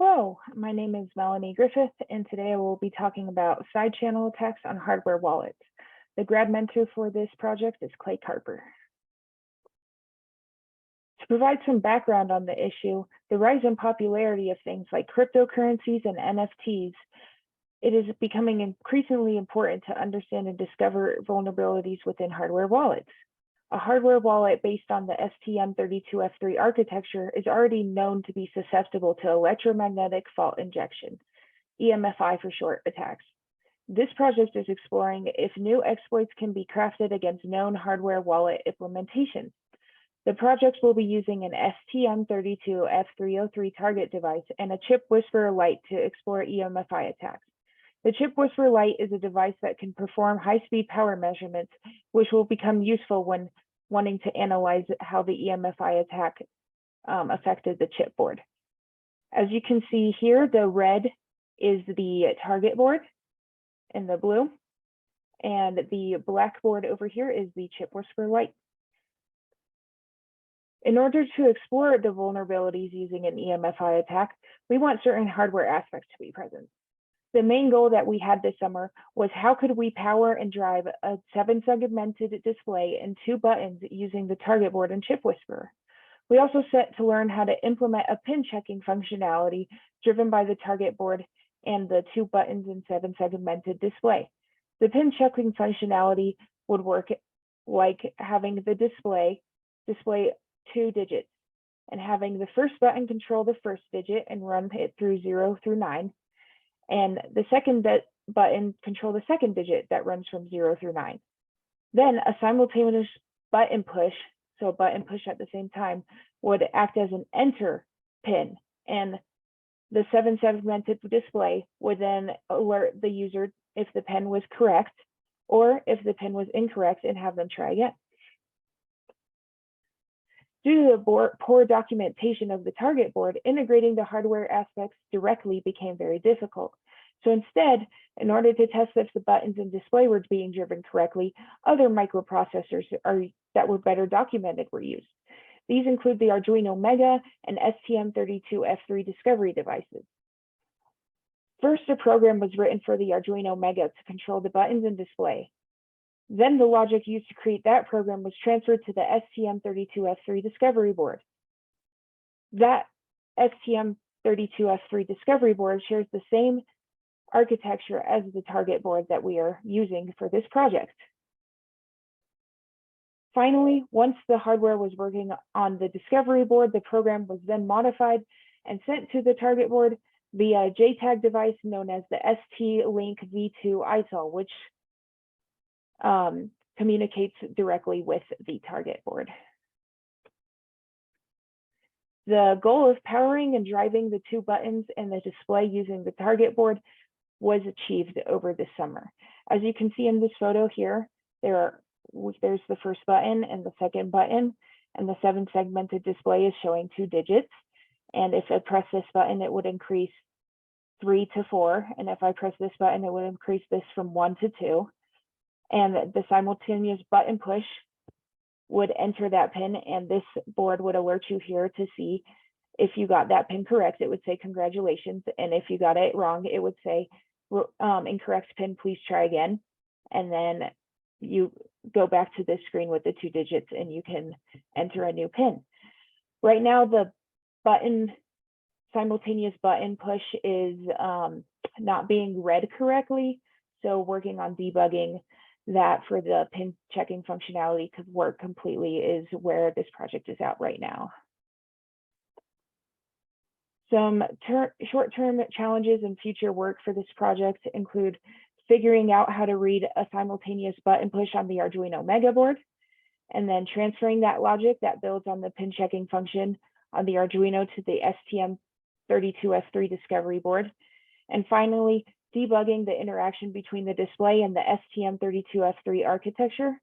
Hello, my name is Melanie Griffith, and today I will be talking about side channel attacks on hardware wallets. The grad mentor for this project is Carper. To provide some background on the issue, the rise in popularity of things like cryptocurrencies and NFTs, it is becoming increasingly important to understand and discover vulnerabilities within hardware wallets. A hardware wallet based on the STM32F3 architecture is already known to be susceptible to electromagnetic fault injection, EMFI for short, attacks. This project is exploring if new exploits can be crafted against known hardware wallet implementations. The project will be using an STM32F303 target device and a chip whisperer light to explore EMFI attacks. The chip whisperer light is a device that can perform high-speed power measurements, which will become useful when wanting to analyze how the EMFI attack affected the chipboard. As you can see here, the red is the target board and the blue, and the black board over here is the chip whisperer light. In order to explore the vulnerabilities using an EMFI attack, we want certain hardware aspects to be present. The main goal that we had this summer was how could we power and drive a 7-segmented display and 2 buttons using the target board and chip whisperer. We also set to learn how to implement a pin checking functionality driven by the target board and the 2 buttons and 7-segmented display. The pin checking functionality would work like having the display 2 digits and having the first button control the first digit and run it through 0 through 9. And the second button control the second digit that runs from 0 through 9. Then a simultaneous button push, so a button push at the same time, would act as an enter pin, and the 7-segmented display would then alert the user if the pin was correct or if the pin was incorrect and have them try again. Due to the poor documentation of the target board, integrating the hardware aspects directly became very difficult. So instead, in order to test if the buttons and display were being driven correctly, other microprocessors that were better documented were used. These include the Arduino Mega and STM32F3 discovery devices. First, a program was written for the Arduino Mega to control the buttons and display. Then the logic used to create that program was transferred to the STM32F3 discovery board. That STM32F3 discovery board shares the same architecture as the target board that we are using for this project. Finally, once the hardware was working on the discovery board, the program was then modified and sent to the target board via a JTAG device known as the ST-Link V2 ISOL, which communicates directly with the target board. The goal of powering and driving the 2 buttons and the display using the target board was achieved over the summer. As you can see in this photo here, there's the first button and the second button, and the 7-segmented display is showing 2 digits. And if I press this button, it would increase 3 to 4. And if I press this button, it would increase this from 1 to 2. And the simultaneous button push would enter that pin, and this board would alert you here to see if you got that pin correct. It would say congratulations, and if you got it wrong, it would say incorrect pin, please try again. And then you go back to this screen with the 2 digits and you can enter a new pin. Right now, the simultaneous button push is not being read correctly, so working on debugging that for the pin checking functionality could work completely is where this project is at right now. Some short-term challenges and future work for this project include figuring out how to read a simultaneous button push on the Arduino Mega board, and then transferring that logic that builds on the pin checking function on the Arduino to the STM32F3 discovery board. And finally, debugging the interaction between the display and the STM32F3 architecture.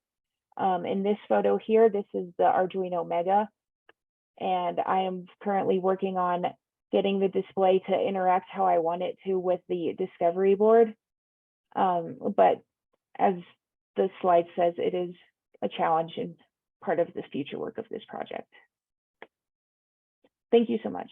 In this photo here, this is the Arduino Mega, and I am currently working on getting the display to interact how I want it to with the discovery board. But as the slide says, it is a challenge and part of the future work of this project. Thank you so much.